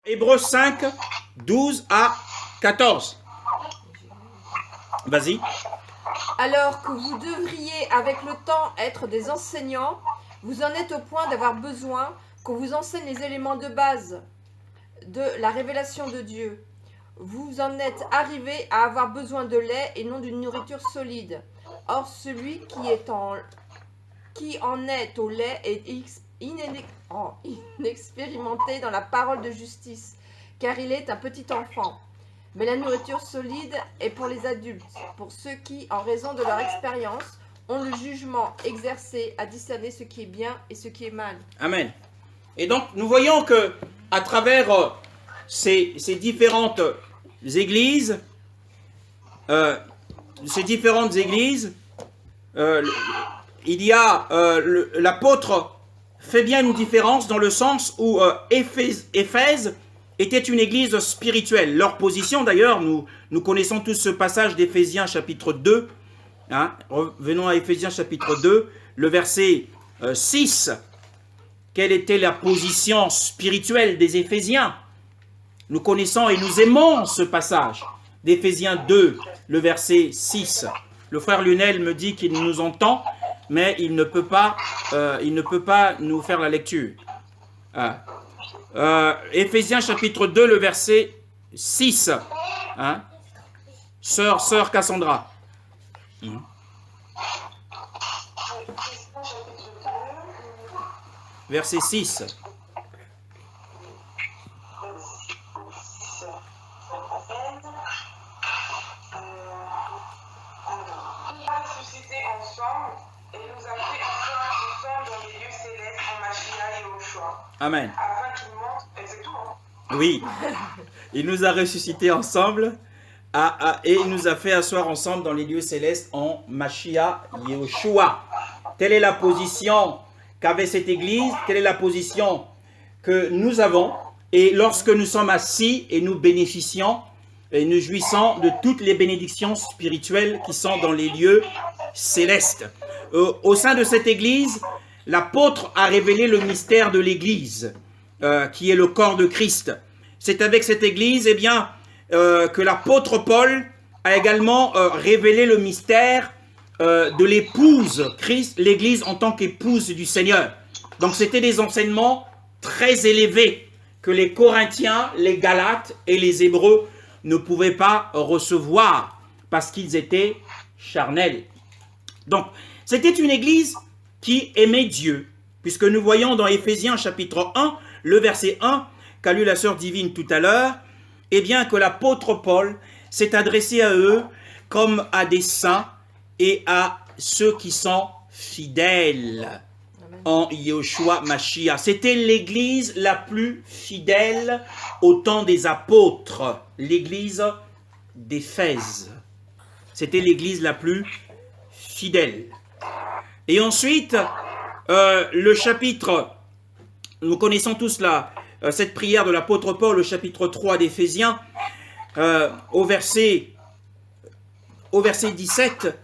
Hébreux 5, 12 à 14. Vas-y. Alors que vous devriez avec le temps être des enseignants, vous en êtes au point d'avoir besoin qu'on vous enseigne les éléments de base de la révélation de Dieu. Vous en êtes arrivé à avoir besoin de lait et non d'une nourriture solide. Or celui qui en est au lait est inexpérimenté dans la parole de justice, car il est un petit enfant. Mais la nourriture solide est pour les adultes, pour ceux qui, en raison de leur expérience, ont le jugement exercé à discerner ce qui est bien et ce qui est mal. Amen. Et donc, nous voyons que à travers ces différentes églises, il y a l'apôtre fait bien une différence dans le sens où Éphèse était une église spirituelle. Leur position, d'ailleurs, nous connaissons tous ce passage d'Éphésiens chapitre 2. Hein, revenons à Éphésiens chapitre 2, le verset 6. Quelle était la position spirituelle des Éphésiens? Nous connaissons et nous aimons ce passage d'Éphésiens 2, le verset 6. Le frère Lunel me dit qu'il nous entend, mais il ne peut pas nous faire la lecture. Éphésiens chapitre 2, le verset 6. Hein? Sœur Cassandra. Verset 6. Amen. Oui, il nous a ressuscités ensemble et il nous a fait asseoir ensemble dans les lieux célestes en Mashiach Yehoshua. Telle est la position qu'avait cette église, quelle est la position que nous avons. Et lorsque nous sommes assis et nous bénéficions et nous jouissons de toutes les bénédictions spirituelles qui sont dans les lieux célestes. Au sein de cette église, l'apôtre a révélé le mystère de l'église, qui est le corps de Christ. C'est avec cette église que l'apôtre Paul a également révélé le mystère de l'épouse Christ, l'église en tant qu'épouse du Seigneur. Donc c'était des enseignements très élevés que les Corinthiens, les Galates et les Hébreux ne pouvaient pas recevoir parce qu'ils étaient charnels. Donc c'était une église qui aimait Dieu, puisque nous voyons dans Éphésiens chapitre 1, le verset 1, qu'a lu la sœur divine tout à l'heure, eh bien que l'apôtre Paul s'est adressé à eux comme à des saints et à ceux qui sont fidèles en Yehoshua Mashiach. C'était l'église la plus fidèle au temps des apôtres, l'église d'Éphèse. C'était l'église la plus fidèle. Et ensuite, le chapitre, nous connaissons tous cette prière de l'apôtre Paul, le chapitre 3 d'Éphésiens, au verset 17,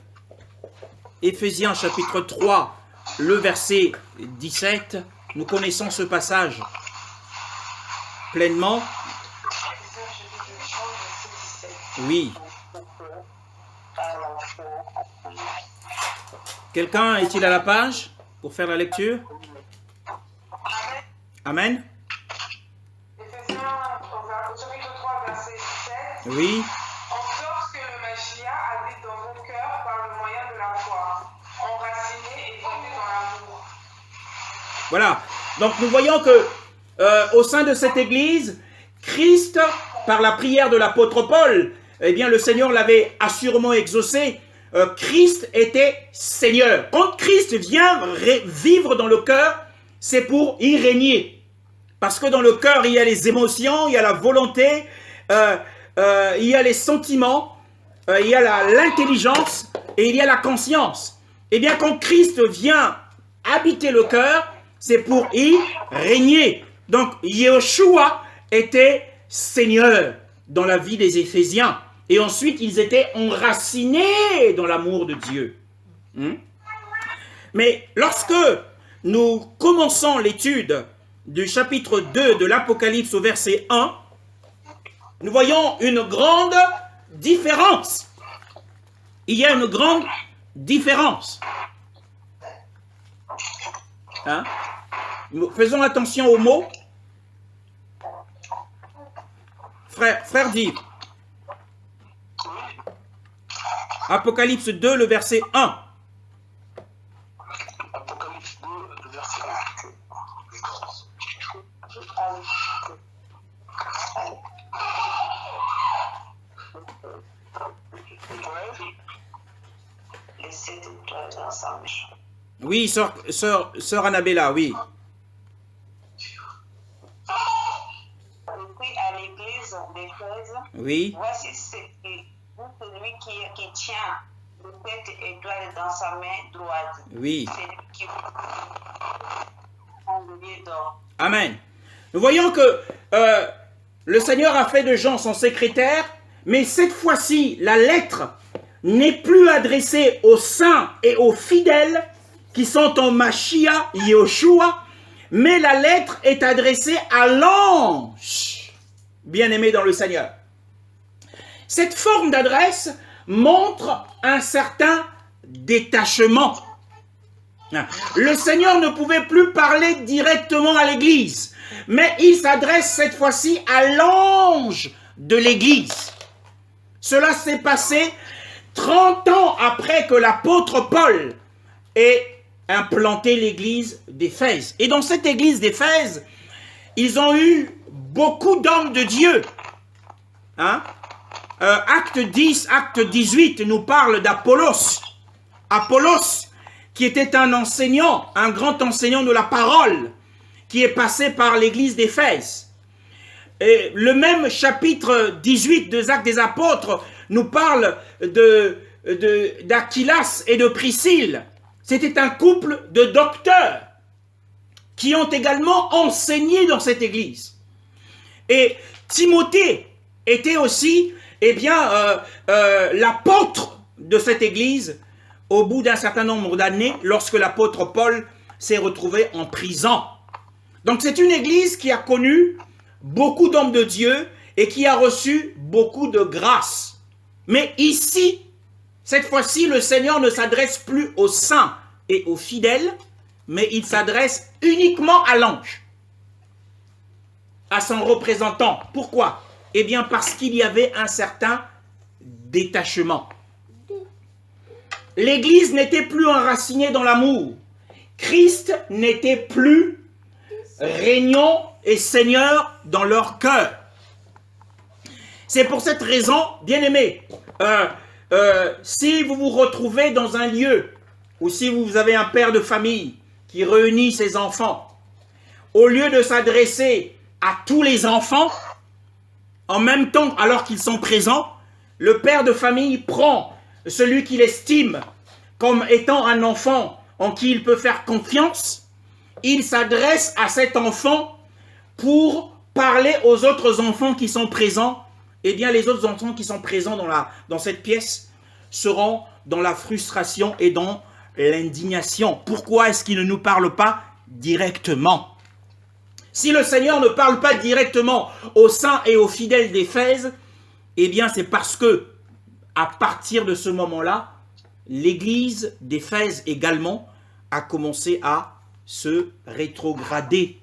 Éphésiens chapitre 3, le verset 17, nous connaissons ce passage pleinement. Oui. Quelqu'un est-il à la page pour faire la lecture? Amen. Éphésiens, au chapitre 3, verset 17. Oui. En sorte que le Mashiach habite dans vos cœurs par le moyen de la foi, enraciné et fondé dans l'amour. Voilà. Donc nous voyons que au sein de cette église, Christ, par la prière de l'apôtre Paul, eh bien le Seigneur l'avait assurément exaucé. Christ était Seigneur. Quand Christ vient vivre dans le cœur, c'est pour y régner. Parce que dans le cœur, il y a les émotions, il y a la volonté, il y a les sentiments, il y a l'intelligence et il y a la conscience. Eh bien, quand Christ vient habiter le cœur, c'est pour y régner. Donc, Yehoshua était Seigneur dans la vie des Éphésiens. Et ensuite, ils étaient enracinés dans l'amour de Dieu. Mais lorsque nous commençons l'étude du chapitre 2 de l'Apocalypse au verset 1, nous voyons une grande différence. Il y a une grande différence. Hein? Faisons attention aux mots. Frère dit. Apocalypse 2, le verset 1. Apocalypse 2, le verset 1. Les 7 étoiles ensemble. Oui, sœur Annabella, oui. Et puis à l'église d'Éphèse, Oui. voici ce que celui qui tient les 7 étoiles dans sa main droite. Oui. Celui qui chandelier d'or. Amen. Nous voyons que le Seigneur a fait de Jean son secrétaire, mais cette fois-ci, la lettre n'est plus adressée aux saints et aux fidèles qui sont en Mashiach Yehoshua, mais la lettre est adressée à l'ange bien-aimé dans le Seigneur. Cette forme d'adresse montre un certain détachement. Le Seigneur ne pouvait plus parler directement à l'Église, mais il s'adresse cette fois-ci à l'ange de l'Église. Cela s'est passé 30 ans après que l'apôtre Paul ait implanté l'église d'Éphèse. Et dans cette église d'Éphèse, ils ont eu beaucoup d'hommes de Dieu. Hein? Acte 10, acte 18 nous parle d'Apollos. Apollos, qui était un enseignant, un grand enseignant de la parole, qui est passé par l'église d'Éphèse. Et le même chapitre 18 des Actes des Apôtres nous parle d'Aquilas et de Priscille. C'était un couple de docteurs qui ont également enseigné dans cette église. Et Timothée était aussi l'apôtre de cette église au bout d'un certain nombre d'années lorsque l'apôtre Paul s'est retrouvé en prison. Donc c'est une église qui a connu beaucoup d'hommes de Dieu et qui a reçu beaucoup de grâce. Mais ici, cette fois-ci, le Seigneur ne s'adresse plus aux saints et aux fidèles, mais il s'adresse uniquement à l'ange, à son représentant. Pourquoi? Eh bien parce qu'il y avait un certain détachement. L'Église n'était plus enracinée dans l'amour. Christ n'était plus régnant et Seigneur dans leur cœur. C'est pour cette raison, bien-aimés, si vous vous retrouvez dans un lieu, ou si vous avez un père de famille qui réunit ses enfants, au lieu de s'adresser à tous les enfants, en même temps, alors qu'ils sont présents, le père de famille prend celui qu'il estime comme étant un enfant en qui il peut faire confiance. Il s'adresse à cet enfant pour parler aux autres enfants qui sont présents. Eh bien, les autres enfants qui sont présents dans cette pièce seront dans la frustration et dans l'indignation. Pourquoi est-ce qu'il ne nous parle pas directement? Si le Seigneur ne parle pas directement aux saints et aux fidèles d'Éphèse, eh bien, c'est parce que, à partir de ce moment-là, l'église d'Éphèse également a commencé à se rétrograder.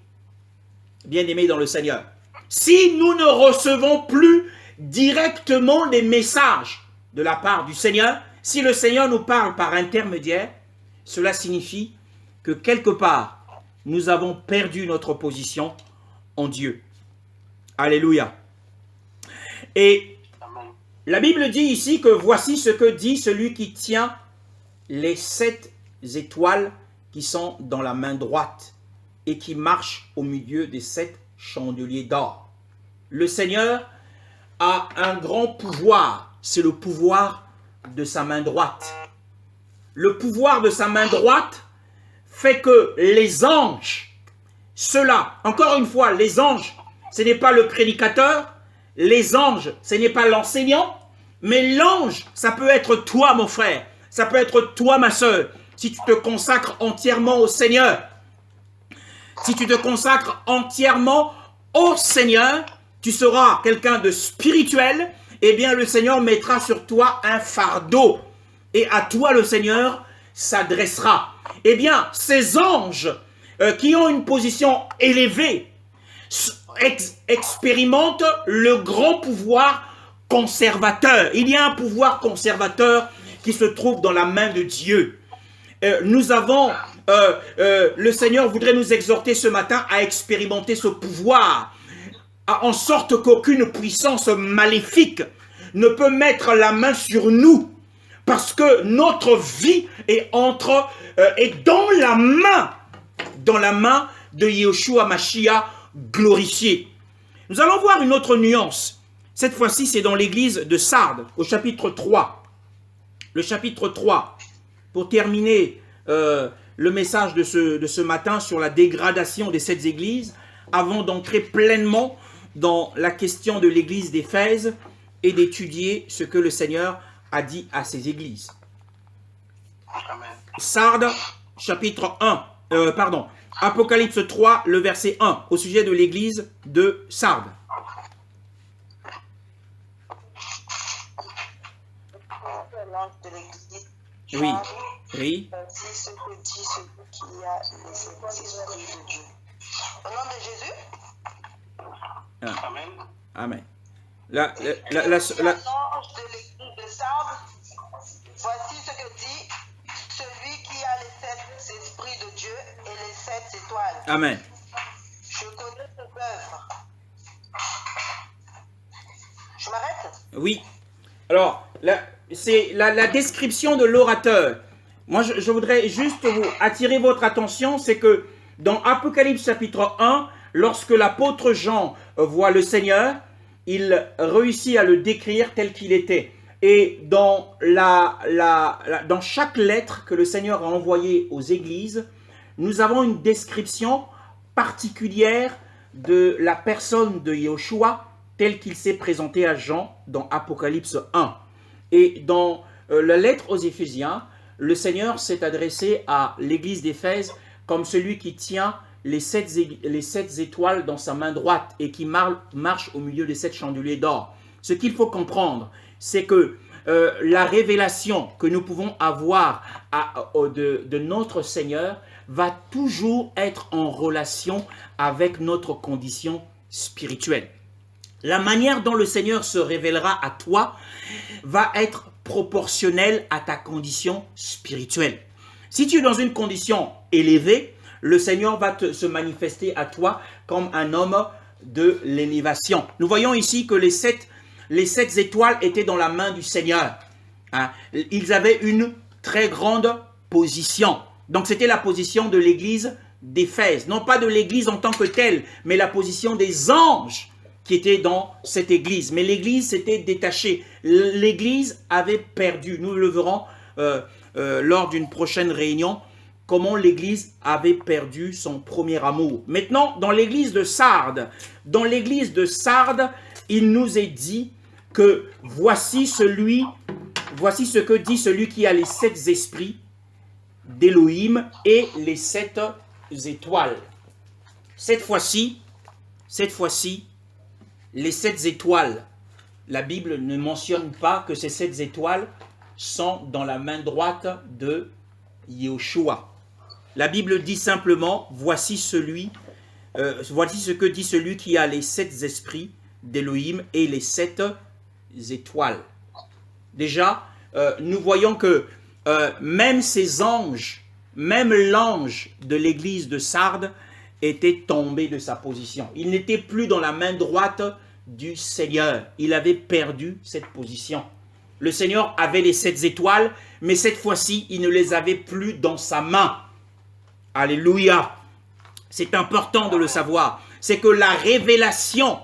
Bien-aimés dans le Seigneur. Si nous ne recevons plus directement des messages de la part du Seigneur, si le Seigneur nous parle par intermédiaire, cela signifie que quelque part, nous avons perdu notre position en Dieu. Alléluia. Et la Bible dit ici que voici ce que dit celui qui tient les 7 étoiles qui sont dans la main droite et qui marche au milieu des 7 chandeliers d'or. Le Seigneur a un grand pouvoir, c'est le pouvoir de sa main droite. Le pouvoir de sa main droite fait que les anges, ceux-là, encore une fois, les anges, ce n'est pas le prédicateur, les anges, ce n'est pas l'enseignant, mais l'ange, ça peut être toi, mon frère, ça peut être toi, ma soeur, si tu te consacres entièrement au Seigneur. si tu te consacres entièrement au Seigneur, tu seras quelqu'un de spirituel, eh bien le Seigneur mettra sur toi un fardeau. Et à toi le Seigneur s'adressera. Eh bien, ces anges qui ont une position élevée expérimentent le grand pouvoir conservateur. Il y a un pouvoir conservateur qui se trouve dans la main de Dieu. Le Seigneur voudrait nous exhorter ce matin à expérimenter ce pouvoir, en sorte qu'aucune puissance maléfique ne peut mettre la main sur nous, parce que notre vie est dans la main de Yeshua Mashiach glorifié. Nous allons voir une autre nuance. Cette fois-ci, c'est dans l'église de Sardes, au chapitre 3. Le chapitre 3, pour terminer le message de ce matin sur la dégradation des 7 églises, avant d'entrer pleinement dans la question de l'église d'Éphèse et d'étudier ce que le Seigneur a dit à ces églises. Amen. Sardes, chapitre 1, Apocalypse 3, le verset 1, au sujet de l'église de Sardes. L'ange de l'église. Oui, oui. Voici ce que dit celui qui a les 7 esprits de Dieu. Au nom de Jésus. Amen. Amen. L'ange de l'église de Sardes. Voici ce que dit celui qui a les 7 esprits de Dieu et les 7 étoiles. Amen. Je connais tes œuvres. Je m'arrête? Oui. Alors, c'est la description de l'orateur. Moi, je voudrais juste attirer votre attention, c'est que dans Apocalypse chapitre 1, lorsque l'apôtre Jean voit le Seigneur, il réussit à le décrire tel qu'il était. Et dans chaque lettre que le Seigneur a envoyée aux églises, nous avons une description particulière de la personne de Yeshua tel qu'il s'est présenté à Jean dans Apocalypse 1. Et dans la lettre aux Éphésiens, le Seigneur s'est adressé à l'église d'Éphèse comme celui qui tient les 7 étoiles dans sa main droite et qui marche au milieu des 7 chandeliers d'or. Ce qu'il faut comprendre, c'est que la révélation que nous pouvons avoir de notre Seigneur va toujours être en relation avec notre condition spirituelle. La manière dont le Seigneur se révélera à toi va être proportionnelle à ta condition spirituelle. Si tu es dans une condition élevée, le Seigneur va se manifester à toi comme un homme de l'élévation. Nous voyons ici que les 7 étoiles étaient dans la main du Seigneur. Hein? Ils avaient une très grande position. Donc c'était la position de l'église d'Éphèse. Non pas de l'église en tant que telle, mais la position des anges qui étaient dans cette église. Mais l'église s'était détachée. L'église avait perdu. Nous le verrons lors d'une prochaine réunion, comment l'église avait perdu son premier amour. Maintenant, dans l'église de Sardes, il nous est dit que voici ce que dit celui qui a les 7 esprits d'Élohim et les 7 étoiles. Cette fois-ci, les 7 étoiles, la Bible ne mentionne pas que ces 7 étoiles sont dans la main droite de Yeshua. La Bible dit simplement, voici ce que dit celui qui a les 7 esprits d'Élohim et les 7 étoiles. Déjà, nous voyons que même ces anges, même l'ange de l'église de Sardes était tombé de sa position. Il n'était plus dans la main droite du Seigneur. Il avait perdu cette position. Le Seigneur avait les 7 étoiles, mais cette fois-ci, il ne les avait plus dans sa main. Alléluia. C'est important de le savoir. C'est que la révélation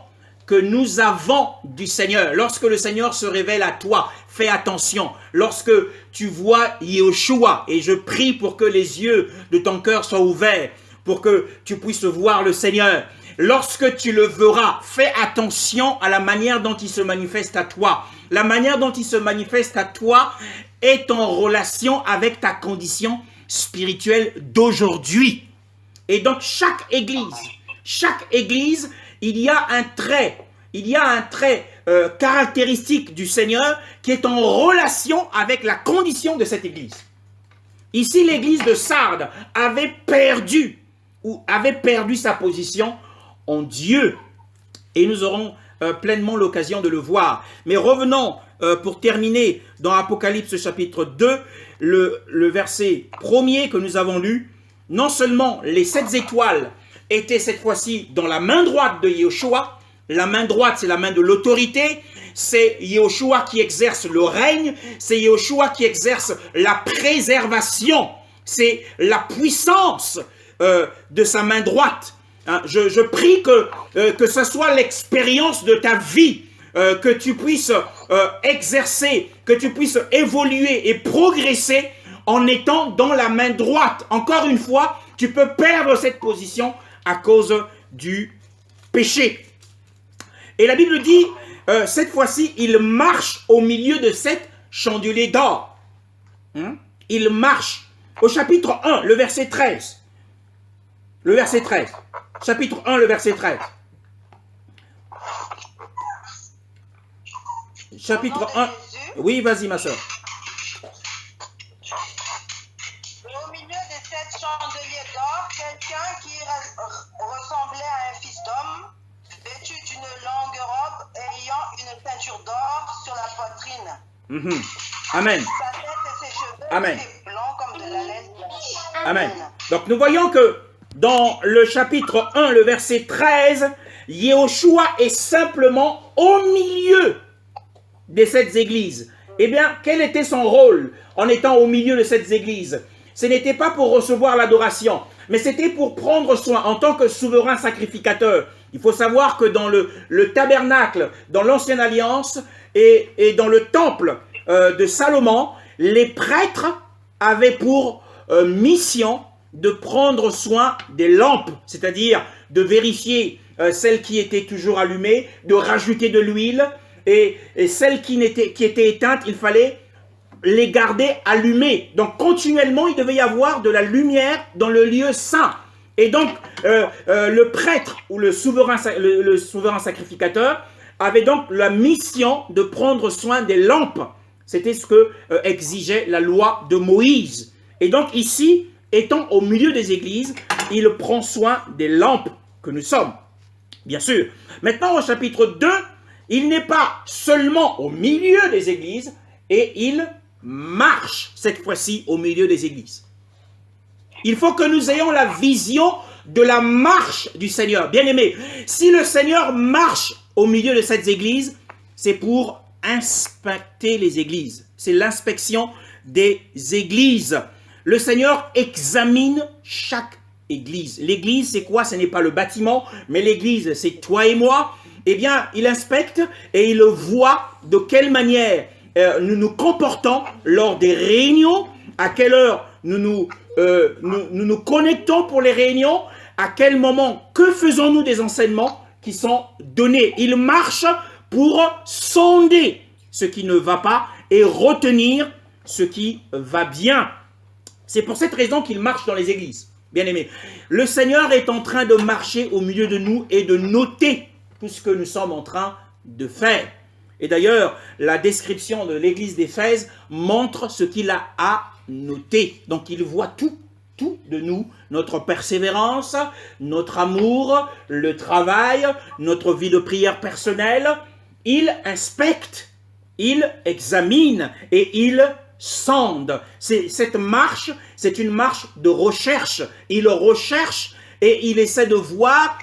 que nous avons du Seigneur, lorsque le Seigneur se révèle à toi, fais attention. Lorsque tu vois Yeshua, et je prie pour que les yeux de ton cœur soient ouverts, pour que tu puisses voir le Seigneur. Lorsque tu le verras, fais attention à la manière dont il se manifeste à toi. La manière dont il se manifeste à toi est en relation avec ta condition spirituelle d'aujourd'hui. Et dans chaque église, il y a un trait caractéristique du Seigneur qui est en relation avec la condition de cette église. Ici, l'église de Sardes avait perdu sa position en Dieu. Et nous aurons pleinement l'occasion de le voir. Mais revenons pour terminer dans Apocalypse chapitre 2, le verset 1er que nous avons lu. Non seulement les 7 étoiles étaient cette fois-ci dans la main droite de Yeshua. La main droite, c'est la main de l'autorité. C'est Yeshua qui exerce le règne. C'est Yeshua qui exerce la préservation. C'est la puissance de sa main droite. Hein, je prie que ce soit l'expérience de ta vie, que tu puisses exercer, que tu puisses évoluer et progresser en étant dans la main droite. Encore une fois, tu peux perdre cette position à cause du péché. Et la Bible dit, cette fois-ci, il marche au milieu de 7 chandeliers d'or. Hein? Il marche. Au chapitre 1, le verset 13. Le verset 13. Chapitre 1, le verset 13. Chapitre 1. Oui, vas-y, ma soeur. Au milieu des 7 chandeliers d'or, quelqu'un qui ressemblait à un fils d'homme, vêtu d'une longue robe, ayant une ceinture d'or sur la poitrine. Amen. Sa tête et ses cheveux Amen. étaient blancs comme de la laine blanche. Amen. Donc nous voyons que dans le chapitre 1, le verset 13, Yeshua est simplement au milieu des 7 églises. Eh bien, quel était son rôle en étant au milieu de cette église? Ce n'était pas pour recevoir l'adoration, mais c'était pour prendre soin en tant que souverain sacrificateur. Il faut savoir que dans le tabernacle, dans l'Ancienne Alliance et dans le temple de Salomon, les prêtres avaient pour mission de prendre soin des lampes, c'est-à-dire de vérifier celles qui étaient toujours allumées, de rajouter de l'huile, et celles qui étaient éteintes, il fallait les garder allumées. Donc continuellement, il devait y avoir de la lumière dans le lieu saint. Et donc, le prêtre ou le souverain sacrificateur avait donc la mission de prendre soin des lampes. C'était ce que exigeait la loi de Moïse. Et donc ici, étant au milieu des églises, il prend soin des lampes que nous sommes. Bien sûr. Maintenant, au chapitre 2, il n'est pas seulement au milieu des églises, et il marche cette fois-ci au milieu des églises. Il faut que nous ayons la vision de la marche du Seigneur. Bien aimé, si le Seigneur marche au milieu de cette église, c'est pour inspecter les églises. C'est l'inspection des églises. Le Seigneur examine chaque église. L'église, c'est quoi? Ce n'est pas le bâtiment, mais l'église, c'est toi et moi. Eh bien, il inspecte et il voit de quelle manière nous nous comportons lors des réunions, à quelle heure nous nous connectons pour les réunions, à quel moment, que faisons-nous des enseignements qui sont donnés. Il marche pour sonder ce qui ne va pas et retenir ce qui va bien. C'est pour cette raison qu'il marche dans les églises. Bien aimé, le Seigneur est en train de marcher au milieu de nous et de noter tout ce que nous sommes en train de faire. Et d'ailleurs, la description de l'église d'Éphèse montre ce qu'il a à noter. Donc il voit tout de nous, notre persévérance, notre amour, le travail, notre vie de prière personnelle. Il inspecte, il examine et il sonde. Cette marche, c'est une marche de recherche. Il recherche et il essaie de voir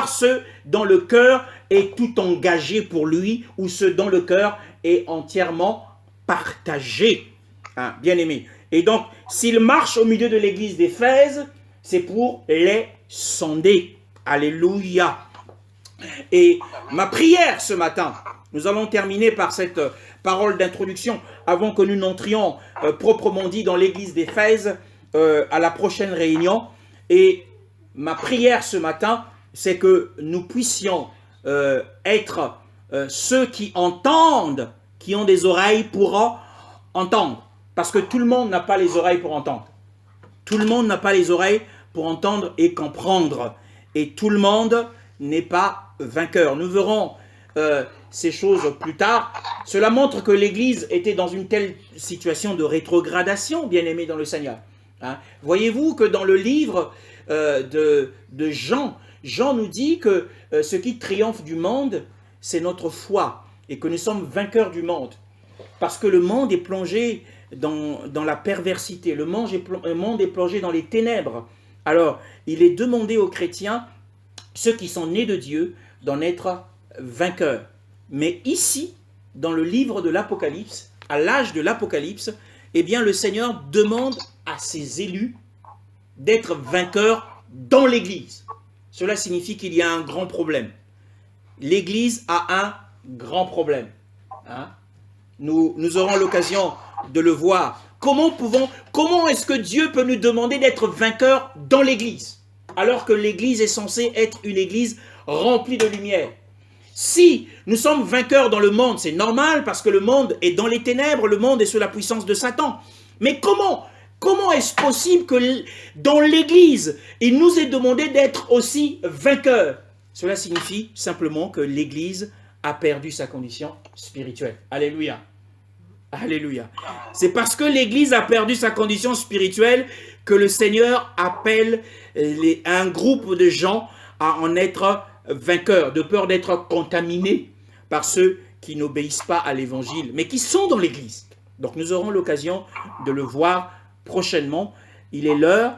ceux dont le cœur est tout engagé pour lui ou ceux dont le cœur est entièrement partagé. Hein, bien aimé. Et donc, s'il marche au milieu de l'église d'Éphèse, c'est pour les sonder. Alléluia. Et ma prière ce matin, nous allons terminer par cette parole d'introduction avant que nous n'entrions proprement dit dans l'église d'Éphèse à la prochaine réunion. Et ma prière ce matin, c'est que nous puissions être ceux qui entendent, qui ont des oreilles pour entendre. Parce que tout le monde n'a pas les oreilles pour entendre. Tout le monde n'a pas les oreilles pour entendre et comprendre. Et tout le monde n'est pas vainqueur. Nous verrons ces choses plus tard. Cela montre que l'Église était dans une telle situation de rétrogradation, bien aimé dans le Seigneur. Hein? Voyez-vous que dans le livre de Jean, Jean nous dit que ce qui triomphe du monde, c'est notre foi, et que nous sommes vainqueurs du monde. Parce que le monde est plongé dans la perversité, le monde est plongé dans les ténèbres. Alors, il est demandé aux chrétiens, ceux qui sont nés de Dieu, d'en être vainqueurs. Mais ici, dans le livre de l'Apocalypse, à l'âge de l'Apocalypse, eh bien, le Seigneur demande à ses élus d'être vainqueurs dans l'Église. Cela signifie qu'il y a un grand problème. L'Église a un grand problème. Hein? Nous aurons l'occasion de le voir. Comment est-ce que Dieu peut nous demander d'être vainqueurs dans l'Église, alors que l'Église est censée être une Église remplie de lumière? Si nous sommes vainqueurs dans le monde, c'est normal parce que le monde est dans les ténèbres, le monde est sous la puissance de Satan. Mais comment est-ce possible que dans l'Église, il nous est demandé d'être aussi vainqueurs? Cela signifie simplement que l'Église a perdu sa condition spirituelle. Alléluia. Alléluia. C'est parce que l'Église a perdu sa condition spirituelle que le Seigneur appelle un groupe de gens à en être vainqueurs, de peur d'être contaminés par ceux qui n'obéissent pas à l'Évangile, mais qui sont dans l'Église. Donc nous aurons l'occasion de le voir prochainement. Il est l'heure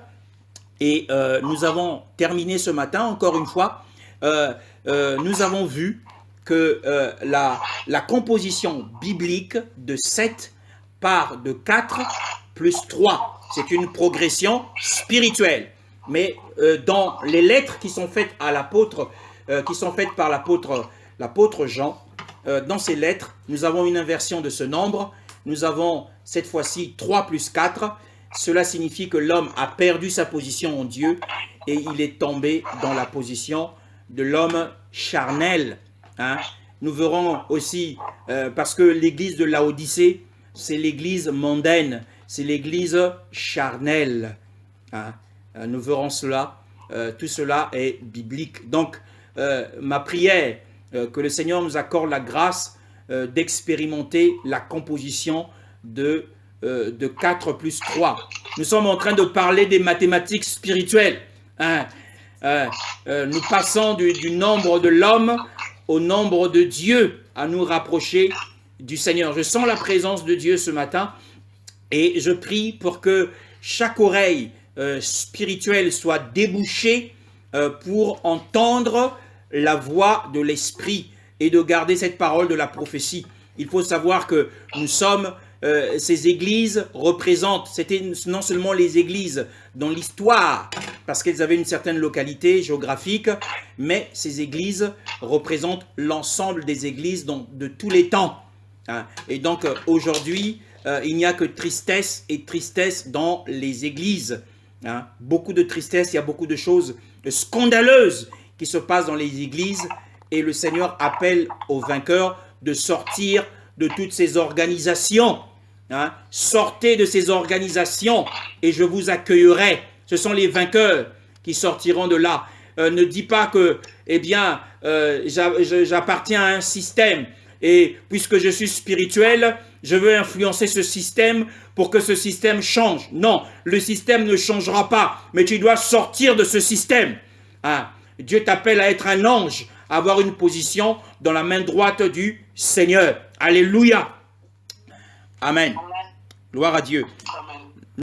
et nous avons terminé ce matin, encore une fois. Nous avons vu que la composition biblique de 7 part de 4 plus 3. C'est une progression spirituelle. Mais dans les lettres qui sont faites à l'apôtre, qui sont faites par l'apôtre Jean, dans ces lettres, nous avons une inversion de ce nombre. Nous avons cette fois-ci 3 plus 4. Cela signifie que l'homme a perdu sa position en Dieu et il est tombé dans la position de l'homme charnel. Hein? Nous verrons aussi, parce que l'église de Laodicée, c'est l'église mondaine, c'est l'église charnelle. Hein? Nous verrons cela, tout cela est biblique. Donc, ma prière, que le Seigneur nous accorde la grâce d'expérimenter la composition de 4 plus 3. Nous sommes en train de parler des mathématiques spirituelles. Hein? Nous passons du nombre de l'homme au nombre de Dieu à nous rapprocher du Seigneur. Je sens la présence de Dieu ce matin et je prie pour que chaque oreille spirituelle soit débouchée pour entendre la voix de l'Esprit et de garder cette parole de la prophétie. Il faut savoir que nous sommes, ces églises représentent, c'était non seulement les églises dans l'histoire, parce qu'elles avaient une certaine localité géographique, mais ces églises représentent l'ensemble des églises de tous les temps. Hein. Et donc aujourd'hui, il n'y a que tristesse et tristesse dans les églises. Hein. Beaucoup de tristesse, il y a beaucoup de choses scandaleuses qui se passent dans les églises et le Seigneur appelle aux vainqueurs de sortir de toutes ces organisations. Hein. Sortez de ces organisations et je vous accueillerai. Ce sont les vainqueurs qui sortiront de là. Ne dis pas que, eh bien, j'appartiens à un système et puisque je suis spirituel, je veux influencer ce système pour que ce système change. Non, le système ne changera pas, mais tu dois sortir de ce système. Hein. Dieu t'appelle à être un ange, à avoir une position dans la main droite du Seigneur. Alléluia. Amen. Gloire à Dieu.